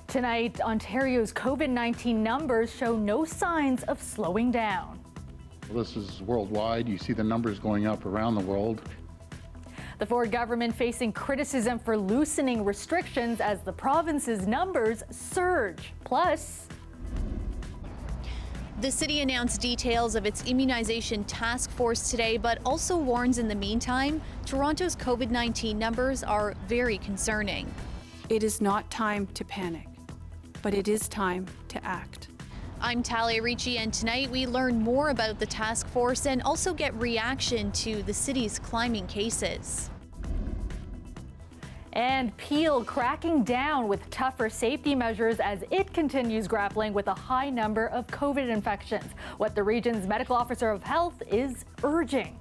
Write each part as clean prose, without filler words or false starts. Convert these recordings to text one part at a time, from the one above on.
Tonight, Ontario's COVID-19 numbers show no signs of slowing down. This is worldwide. You see the numbers going up around the world. The Ford government facing criticism for loosening restrictions as the province's numbers surge. Plus, the city announced details of its immunization task force today, but also warns in the meantime, Toronto's COVID-19 numbers are very concerning. It is not time to panic, but it is time to act. I'm Talia Ricci, and tonight we learn more about the task force and also get reaction to the city's climbing cases. And Peel cracking down with tougher safety measures as it continues grappling with a high number of COVID infections. What the region's medical officer of health is urging.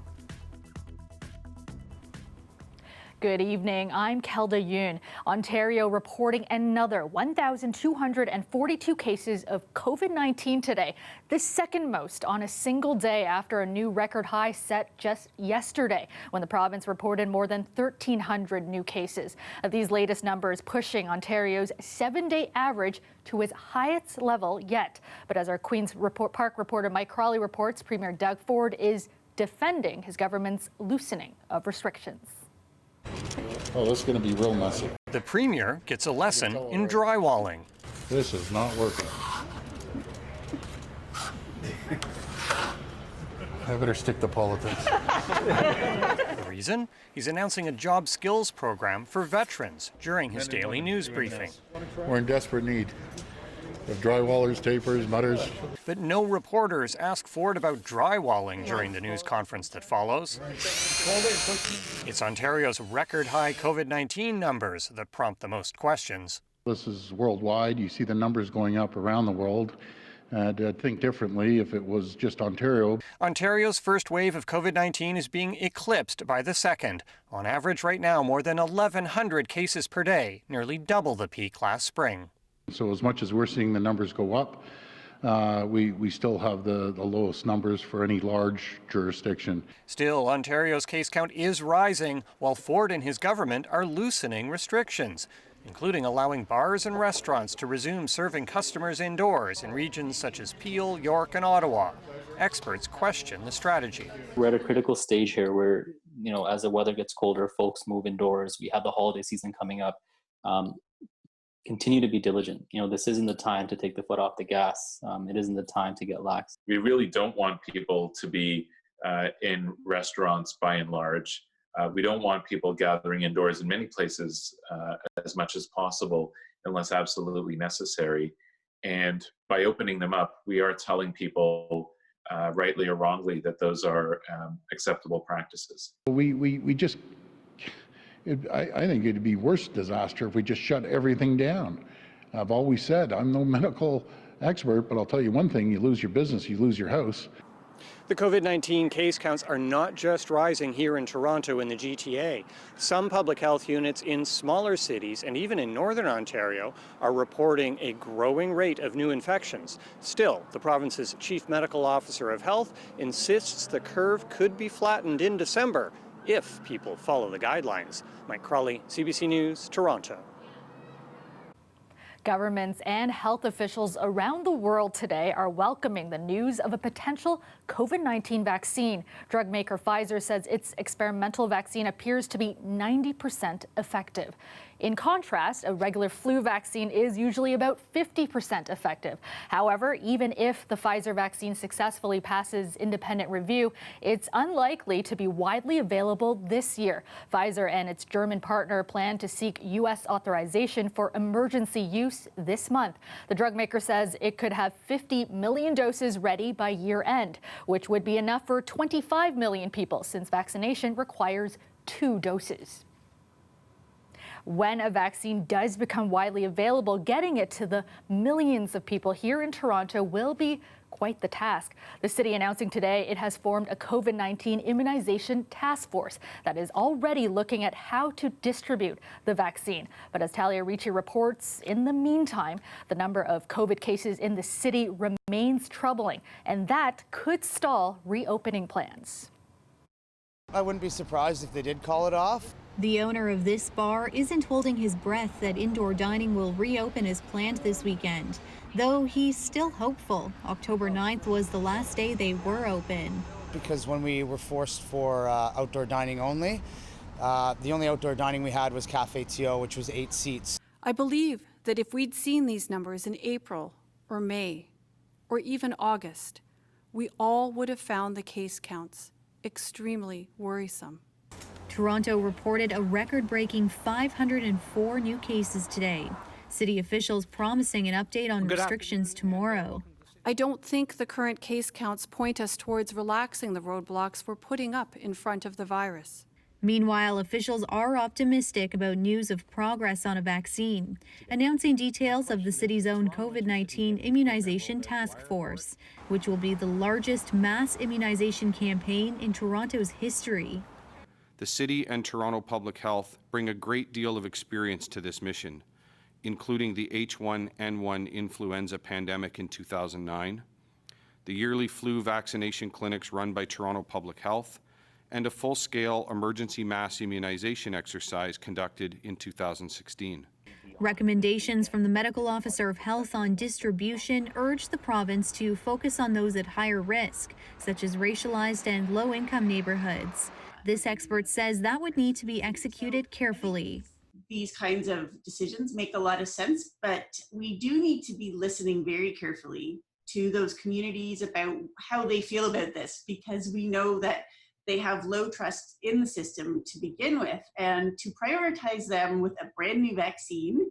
Good evening, I'm Kelda Yoon. Ontario reporting another 1,242 cases of COVID-19 today, the second most on a single day after a new record high set just yesterday when the province reported more than 1,300 new cases. These latest numbers pushing Ontario's 7-day average to its highest level yet. But as our Queen's Park reporter Mike Crawley reports, Premier Doug Ford is defending his government's loosening of restrictions. Oh, this is going to be real messy. The Premier gets a lesson in drywalling. This is not working. I better stick to politics. The reason? He's announcing a job skills program for veterans during his daily news briefing. We're in desperate need of drywallers, tapers, mutters. But no reporters ask Ford about drywalling during the news conference that follows. It's Ontario's record-high COVID-19 numbers that prompt the most questions. This is worldwide. You see the numbers going up around the world. And I'd think differently if it was just Ontario. Ontario's first wave of COVID-19 is being eclipsed by the second. On average right now, more than 1,100 cases per day, nearly double the peak last spring. So as much as we're seeing the numbers go up, we still have the lowest numbers for any large jurisdiction. Still, Ontario's case count is rising, while Ford and his government are loosening restrictions, including allowing bars and restaurants to resume serving customers indoors in regions such as Peel, York, and Ottawa. Experts question the strategy. We're at a critical stage here where, as the weather gets colder, folks move indoors. We have the holiday season coming up. Continue to be diligent. This isn't the time to take the foot off the gas. It isn't the time to get lax. We really don't want people to be in restaurants by and large. We don't want people gathering indoors in many places as much as possible unless absolutely necessary. And by opening them up, we are telling people, rightly or wrongly, that those are acceptable practices. I think it'd be worse disaster if we just shut everything down. I've always said I'm no medical expert, but I'll tell you one thing, you lose your business, you lose your house. The COVID-19 case counts are not just rising here in Toronto and the GTA. Some public health units in smaller cities and even in Northern Ontario are reporting a growing rate of new infections. Still, the province's chief medical officer of health insists the curve could be flattened in December if people follow the guidelines. Mike Crawley, CBC News, Toronto. Governments and health officials around the world today are welcoming the news of a potential COVID-19 vaccine. Drug maker Pfizer says its experimental vaccine appears to be 90% effective. In contrast, a regular flu vaccine is usually about 50% effective. However, even if the Pfizer vaccine successfully passes independent review, it's unlikely to be widely available this year. Pfizer and its German partner plan to seek U.S. authorization for emergency use this month. The drug maker says it could have 50 million doses ready by year end, which would be enough for 25 million people since vaccination requires 2 doses. When a vaccine does become widely available, getting it to the millions of people here in Toronto will be quite the task. The city announcing today it has formed a COVID-19 immunization task force that is already looking at how to distribute the vaccine. But as Talia Ricci reports, in the meantime, the number of COVID cases in the city remains troubling, and that could stall reopening plans. I wouldn't be surprised if they did call it off. The owner of this bar isn't holding his breath that indoor dining will reopen as planned this weekend, though he's still hopeful. October 9th was the last day they were open. Because when we were forced for outdoor dining only, the only outdoor dining we had was Cafe TO, which was 8 seats. I believe that if we'd seen these numbers in April or May or even August, we all would have found the case counts extremely worrisome. Toronto reported a record-breaking 504 new cases today. City officials promising an update on restrictions tomorrow. I don't think the current case counts point us towards relaxing the roadblocks we're putting up in front of the virus. Meanwhile, officials are optimistic about news of progress on a vaccine, announcing details of the city's own COVID-19 immunization task force, which will be the largest mass immunization campaign in Toronto's history. The City and Toronto Public Health bring a great deal of experience to this mission, including the H1N1 influenza pandemic in 2009, the yearly flu vaccination clinics run by Toronto Public Health, and a full-scale emergency mass immunization exercise conducted in 2016. Recommendations from the Medical Officer of Health on distribution urge the province to focus on those at higher risk, such as racialized and low-income neighborhoods. This expert says that would need to be executed carefully. These kinds of decisions make a lot of sense, but we do need to be listening very carefully to those communities about how they feel about this, because we know that they have low trust in the system to begin with, and to prioritize them with a brand new vaccine,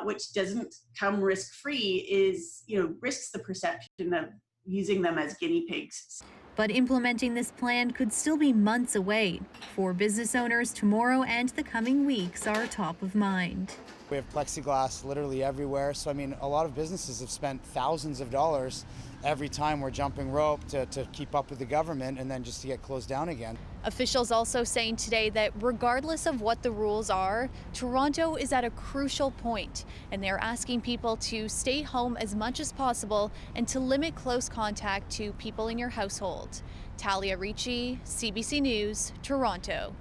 which doesn't come risk-free, is, risks the perception of using them as guinea pigs. But implementing this plan could still be months away. For business owners, tomorrow and the coming weeks are top of mind. We have plexiglass literally everywhere, so a lot of businesses have spent thousands of dollars every time we're jumping rope to keep up with the government and then just to get closed down again. Officials also saying today that regardless of what the rules are, Toronto is at a crucial point, and they're asking people to stay home as much as possible and to limit close contact to people in your household. Talia Ricci, CBC News, Toronto.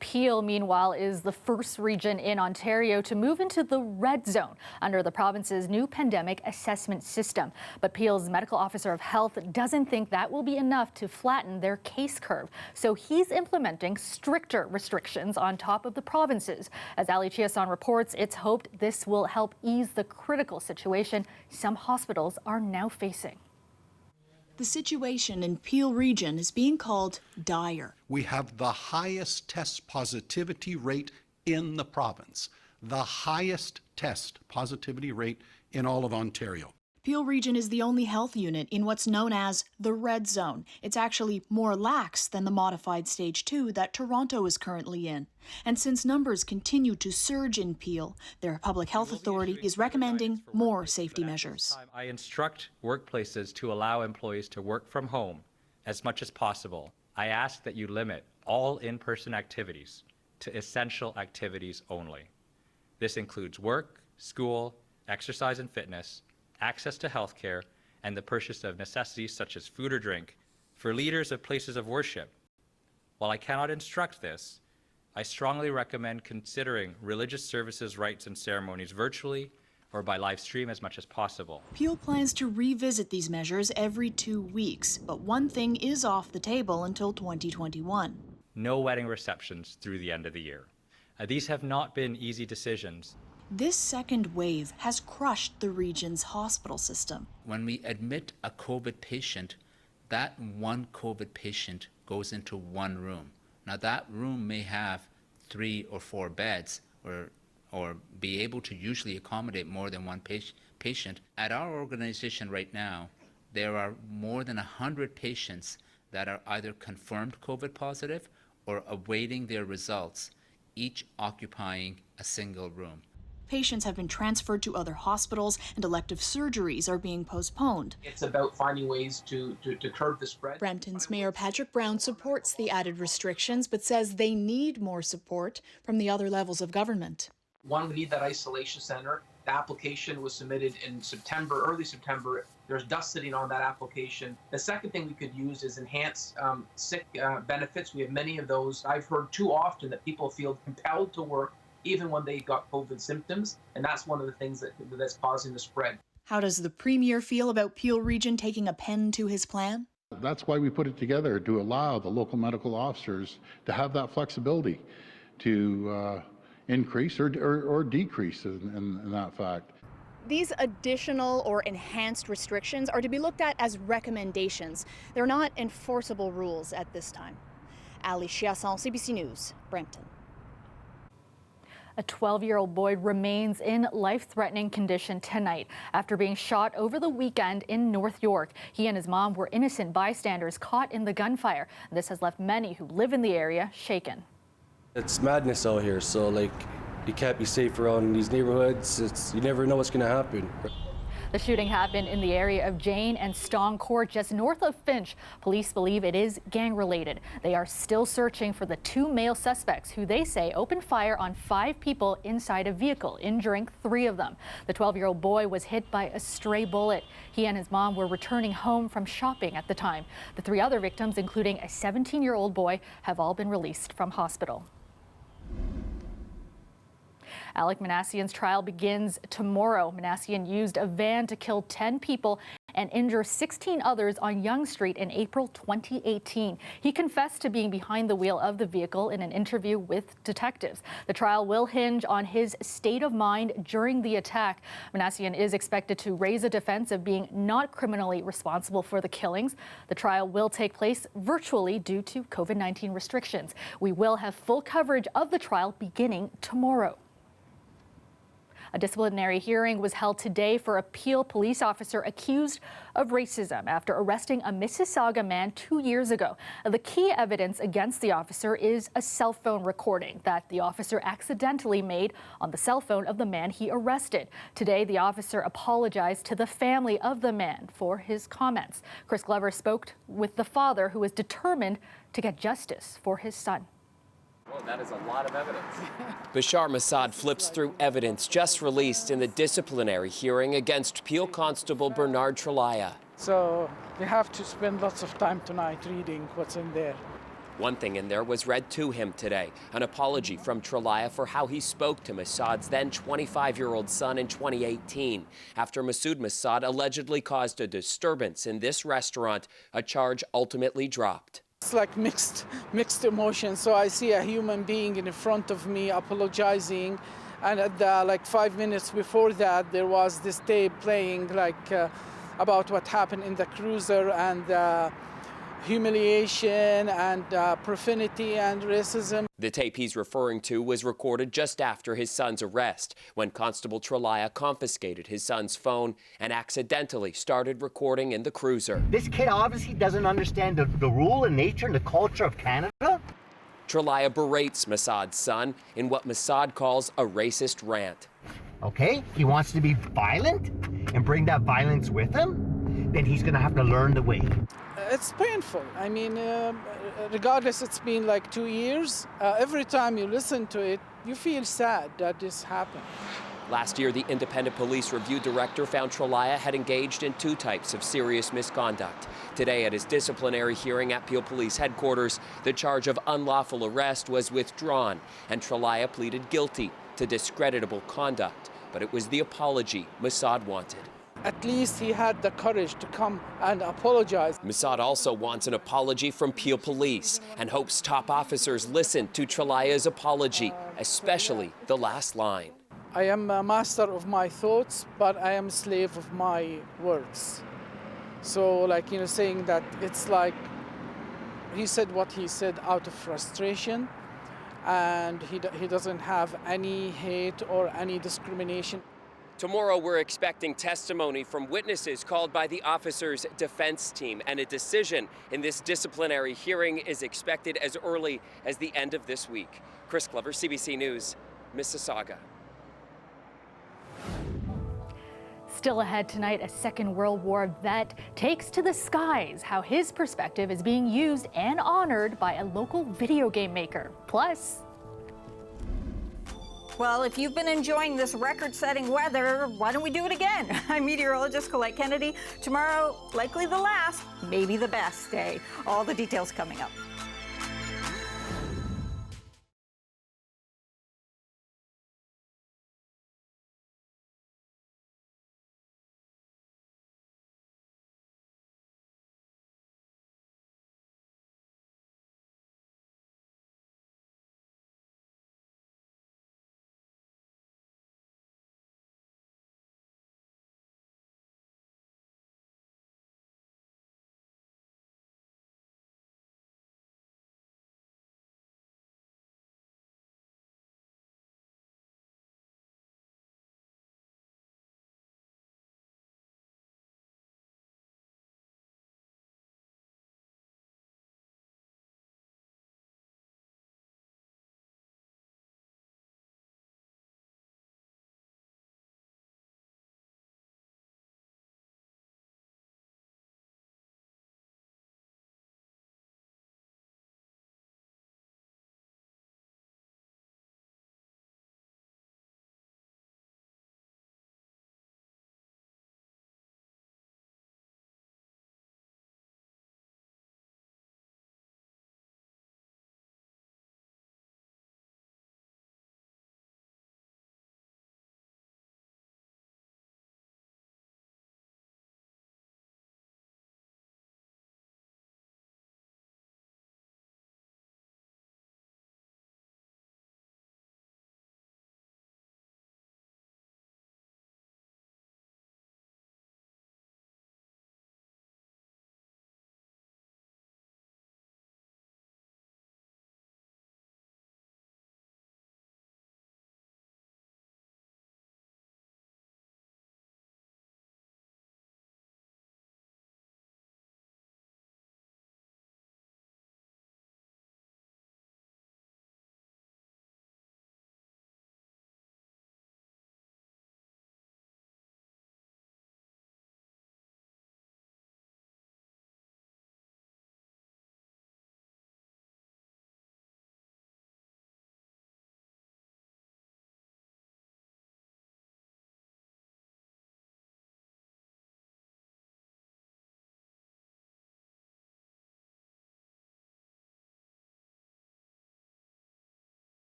Peel, meanwhile, is the first region in Ontario to move into the red zone under the province's new pandemic assessment system. But Peel's medical officer of health doesn't think that will be enough to flatten their case curve. So he's implementing stricter restrictions on top of the province's. As Ali Chiasson reports, it's hoped this will help ease the critical situation some hospitals are now facing. The situation in Peel Region is being called dire. We have the highest test positivity rate in the province, the highest test positivity rate in all of Ontario. Peel Region is the only health unit in what's known as the red zone. It's actually more lax than the modified stage 2 that Toronto is currently in. And since numbers continue to surge in Peel, their public health authority is recommending more safety measures. I instruct workplaces to allow employees to work from home as much as possible. I ask that you limit all in-person activities to essential activities only. This includes work, school, exercise and fitness, access to health care, and the purchase of necessities such as food or drink for leaders of places of worship. While I cannot instruct this, I strongly recommend considering religious services, rites, and ceremonies virtually or by live stream as much as possible. Peel plans to revisit these measures every 2 weeks, but one thing is off the table until 2021. No wedding receptions through the end of the year. These have not been easy decisions. This second wave has crushed the region's hospital system. When we admit a COVID patient, that one COVID patient goes into one room. Now that room may have 3 or 4 beds or be able to usually accommodate more than one patient. At our organization right now, there are more than 100 patients that are either confirmed COVID positive or awaiting their results, each occupying a single room. Patients have been transferred to other hospitals and elective surgeries are being postponed. It's about finding ways to curb the spread. Brampton's Mayor Patrick Brown supports the added restrictions, but says they need more support from the other levels of government. One, we need that isolation center. The application was submitted in September, early September. there's dust sitting on that application. The second thing we could use is enhanced sick benefits. We have many of those. I've heard too often that people feel compelled to work even when they got COVID symptoms, and that's one of the things that's causing the spread. How does the Premier feel about Peel Region taking a pen to his plan? That's why we put it together, to allow the local medical officers to have that flexibility to increase or decrease in that fact. These additional or enhanced restrictions are to be looked at as recommendations. They're not enforceable rules at this time. Ali Chiasson, CBC News, Brampton. A 12-year-old boy remains in life-threatening condition tonight after being shot over the weekend in North York. He and his mom were innocent bystanders caught in the gunfire. This has left many who live in the area shaken. It's madness out here, so you can't be safe around these neighborhoods. You never know what's going to happen. The shooting happened in the area of Jane and Stong Court, just north of Finch. Police believe it is gang-related. They are still searching for the 2 male suspects who they say opened fire on 5 people inside a vehicle, injuring 3 of them. The 12-year-old boy was hit by a stray bullet. He and his mom were returning home from shopping at the time. The 3 other victims, including a 17-year-old boy, have all been released from hospital. Alec Manassian's trial begins tomorrow. Manassian used a van to kill 10 people and injure 16 others on Yonge Street in April 2018. He confessed to being behind the wheel of the vehicle in an interview with detectives. The trial will hinge on his state of mind during the attack. Manassian is expected to raise a defense of being not criminally responsible for the killings. The trial will take place virtually due to COVID-19 restrictions. We will have full coverage of the trial beginning tomorrow. A disciplinary hearing was held today for a Peel police officer accused of racism after arresting a Mississauga man 2 years ago. The key evidence against the officer is a cell phone recording that the officer accidentally made on the cell phone of the man he arrested. Today, the officer apologized to the family of the man for his comments. Chris Glover spoke with the father, who is determined to get justice for his son. Well, that is a lot of evidence. Bashar Massad flips through evidence just released in the disciplinary hearing against Peel Constable Bernard Trelaya. So we have to spend lots of time tonight reading what's in there. One thing in there was read to him today, an apology from Trelaya for how he spoke to Massad's then 25-year-old son in 2018 after Masood Massad allegedly caused a disturbance in this restaurant, a charge ultimately dropped. It's like mixed emotions. So I see a human being in front of me apologizing, and at 5 minutes before that, there was this tape playing about what happened in the cruiser and humiliation and profanity and racism. The tape he's referring to was recorded just after his son's arrest, when Constable Trelaya confiscated his son's phone and accidentally started recording in the cruiser. This kid obviously doesn't understand the rule and nature and the culture of Canada. Trelaya berates Massad's son in what Massad calls a racist rant. Okay, he wants to be violent and bring that violence with him, then he's going to have to learn the way. It's painful. I mean, regardless, it's been like 2 years. Every time you listen to it, you feel sad that this happened. Last year, the Independent Police Review Director found Trelaya had engaged in 2 types of serious misconduct. Today, at his disciplinary hearing at Peel Police Headquarters, the charge of unlawful arrest was withdrawn, and Trelaya pleaded guilty to discreditable conduct. But it was the apology Massad wanted. At least he had the courage to come and apologize. Massad also wants an apology from Peel Police and hopes top officers listen to Trelaya's apology, especially the last line. I am a master of my thoughts, but I am a slave of my words. So, saying that it's like he said what he said out of frustration, and he doesn't have any hate or any discrimination. Tomorrow, we're expecting testimony from witnesses called by the officer's defense team, and a decision in this disciplinary hearing is expected as early as the end of this week. Chris Glover, CBC News, Mississauga. Still ahead tonight, a Second World War vet takes to the skies how his perspective is being used and honored by a local video game maker. Plus, Well, if you've been enjoying this record-setting weather, why don't we do it again? I'm meteorologist Colette Kennedy. Tomorrow, likely the last, maybe the best day. All the details coming up.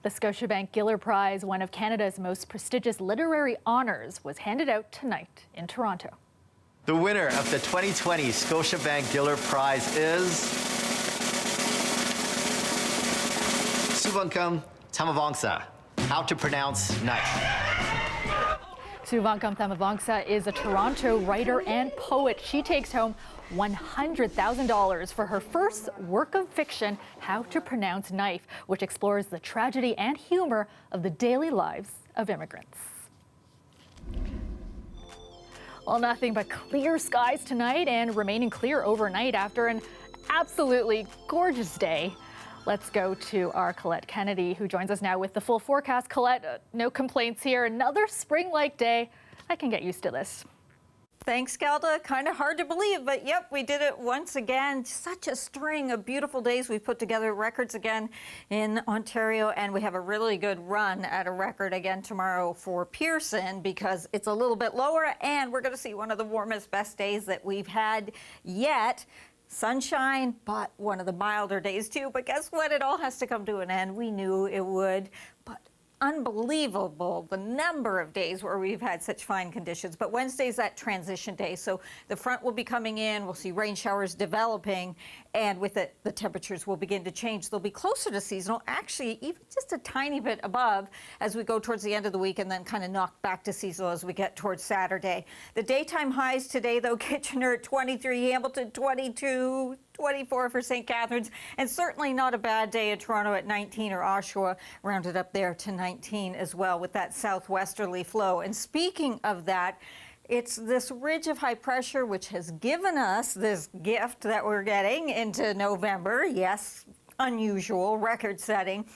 The Scotiabank Giller Prize, one of Canada's most prestigious literary honors, was handed out tonight in Toronto. The winner of the 2020 Scotiabank Giller Prize is Suvankam Tamavongsa. How to pronounce knife. Suvankam Tamavongsa is a Toronto writer and poet. She takes home $100,000 for her first work of fiction, How to Pronounce Knife, which explores the tragedy and humor of the daily lives of immigrants. Well, nothing but clear skies tonight and remaining clear overnight after an absolutely gorgeous day. Let's go to our Colette Kennedy, who joins us now with the full forecast. Colette, no complaints here. Another spring-like day. I can get used to this. Thanks, Galda. Kind of hard to believe, but yep, we did it once again. Such a string of beautiful days. We've put together records again in Ontario, and we have a really good run at a record again tomorrow for Pearson because it's a little bit lower, and we're going to see one of the warmest, best days that we've had yet. sunshine, but one of the milder days too. But guess what? It all has to come to an end. We knew it would, but unbelievable the number of days where we've had such fine conditions. But Wednesday's that transition day, so the front will be coming in. We'll see rain showers developing, and with it, the temperatures will begin to change. They'll be closer to seasonal, actually even just a tiny bit above as we go towards the end of the week, and then kind of knock back to seasonal as we get towards Saturday. The daytime highs today, though, Kitchener at 23, Hamilton 22, 24 for St. Catharines, and certainly not a bad day in Toronto at 19, or Oshawa rounded up there to 19 as well with that southwesterly flow. And speaking of that, it's this ridge of high pressure which has given us this gift that we're getting into November. Yes, unusual, record-setting.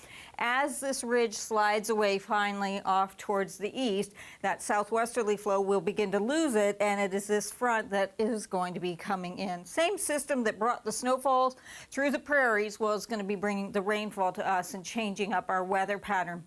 As this ridge slides away finally off towards the east, that southwesterly flow will begin to lose it, and it is this front that is going to be coming in. Same system that brought the snowfalls through the prairies was going to be bringing the rainfall to us and changing up our weather pattern.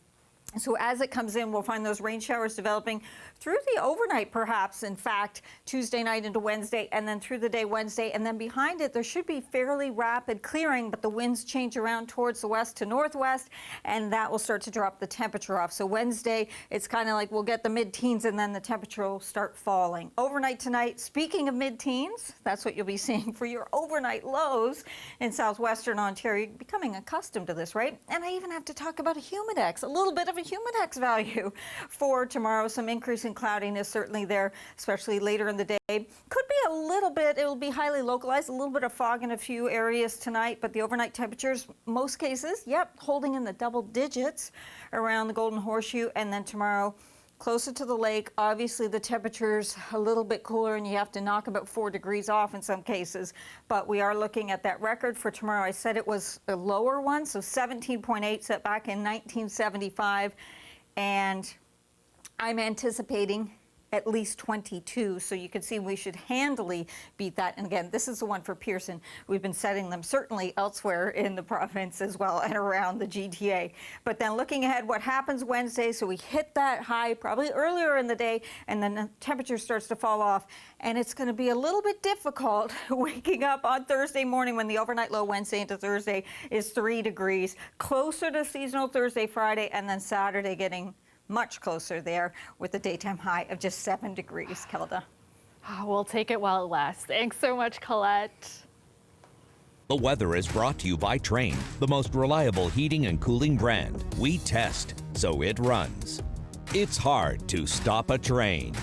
So as it comes in, we'll find those rain showers developing through the overnight, perhaps, in fact, Tuesday night into Wednesday, and then through the day Wednesday. And then behind it, there should be fairly rapid clearing, but the winds change around towards the west to northwest, and that will start to drop the temperature off. So Wednesday, it's kind of like we'll get the mid-teens, and then the temperature will start falling. Overnight tonight, speaking of mid-teens, that's what you'll be seeing for your overnight lows in southwestern Ontario. You're becoming accustomed to this, right? And I even have to talk about a humidex, a little bit of a humidex value for tomorrow. Some increase in cloudiness certainly there, especially later in the day. Could be a little bit, it will be highly localized, a little bit of fog in a few areas tonight, but the overnight temperatures, most cases, yep, holding in the double digits around the Golden Horseshoe. And then tomorrow, closer to the lake, obviously the temperature's a little bit cooler and you have to knock about 4 degrees off in some cases. But we are looking at that record for tomorrow. I said it was a lower one, so 17.8 set back in 1975. And I'm anticipating at least 22, so you can see we should handily beat that. And again, this is the one for Pearson. We've been setting them certainly elsewhere in the province as well and around the GTA. But then looking ahead, what happens Wednesday, so we hit that high probably earlier in the day, and then the temperature starts to fall off, and it's going to be a little bit difficult waking up on Thursday morning when the overnight low Wednesday into Thursday is 3 degrees, closer to seasonal Thursday, Friday, and then Saturday getting much closer there with a daytime high of just 7 degrees, Kelda. We'll take it while it lasts. Thanks so much, Colette. The weather is brought to you by Trane, the most reliable heating and cooling brand. We test, so it runs. It's hard to stop a train.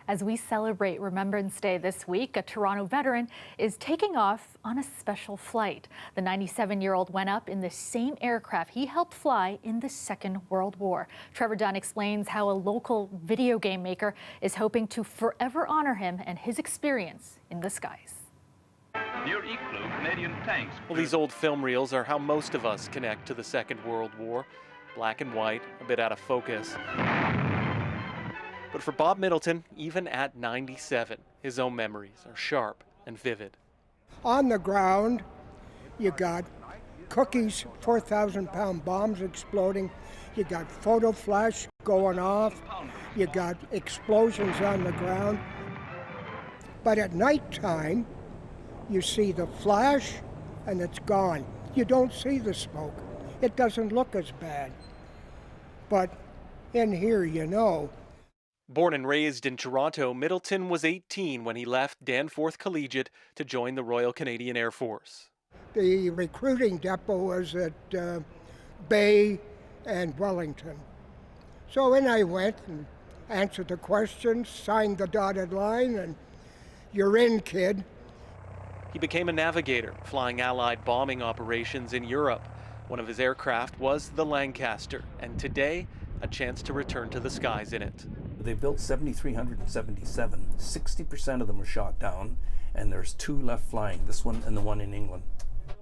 As we celebrate Remembrance Day this week, a Toronto veteran is taking off on a special flight. The 97-year-old went up in the same aircraft he helped fly in the Second World War. Trevor Dunn explains how a local video game maker is hoping to forever honor him and his experience in the skies. Near Igloo, Canadian tanks. Well, these old film reels are how most of us connect to the Second World War. Black and white, a bit out of focus. But for Bob Middleton, even at 97, his own memories are sharp and vivid. On the ground, you got cookies, 4,000-pound bombs exploding. You got photo flash going off. You got explosions on the ground. But at nighttime, you see the flash and it's gone. You don't see the smoke. It doesn't look as bad. But in here, you know. Born and raised in Toronto, Middleton was 18 when he left Danforth Collegiate to join the Royal Canadian Air Force. The recruiting depot was at Bay and Wellington. So in I went and answered the questions, signed the dotted line, and you're in, kid. He became a navigator, flying Allied bombing operations in Europe. One of his aircraft was the Lancaster, and today, a chance to return to the skies in it. They built 7,377. 60% of them were shot down, and there's 2 left flying, this one and the one in England.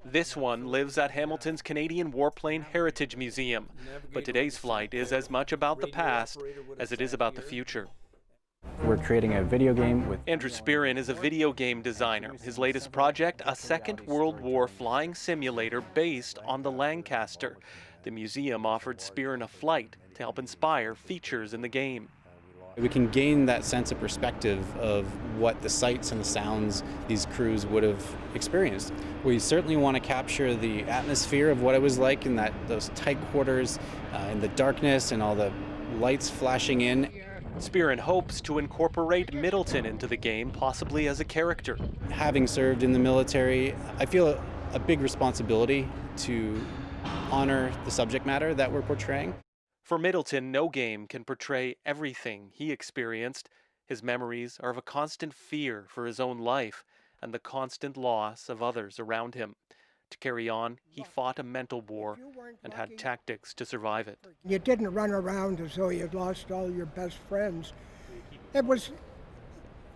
This one lives at Hamilton's Canadian Warplane Heritage Museum, but today's flight is as much about the past as it is about the future. We're creating a video game with... Andrew Spearin is a video game designer. His latest project, a Second World War flying simulator based on the Lancaster. The museum offered Spearin a flight to help inspire features in the game. We can gain that sense of perspective of what the sights and the sounds these crews would have experienced. We certainly want to capture the atmosphere of what it was like in those tight quarters, in the darkness and all the lights flashing in. Spearin hopes to incorporate Middleton into the game, possibly as a character. Having served in the military, I feel a big responsibility to honor the subject matter that we're portraying. For Middleton, no game can portray everything he experienced. His memories are of a constant fear for his own life and the constant loss of others around him. To carry on, he fought a mental war and had tactics to survive it. You didn't run around as though you'd lost all your best friends. We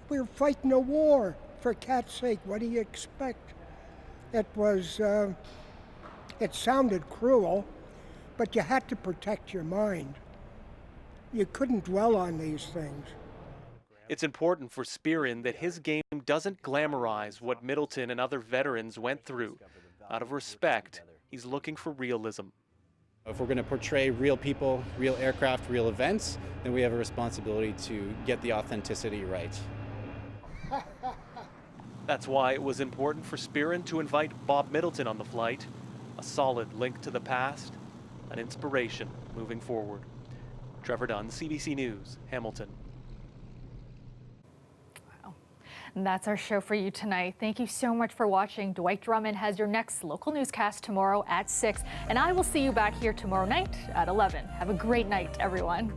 were fighting a war, for cat's sake. What do you expect? It sounded cruel, but you had to protect your mind. You couldn't dwell on these things. It's important for Spearin that his game doesn't glamorize what Middleton and other veterans went through. Out of respect, he's looking for realism. If we're going to portray real people, real aircraft, real events, then we have a responsibility to get the authenticity right. That's why it was important for Spearin to invite Bob Middleton on the flight, a solid link to the past, an inspiration moving forward. Trevor Dunn, CBC News, Hamilton. And that's our show for you tonight. Thank you so much for watching. Dwight Drummond has your next local newscast tomorrow at 6, and I will see you back here tomorrow night at 11. Have a great night, everyone.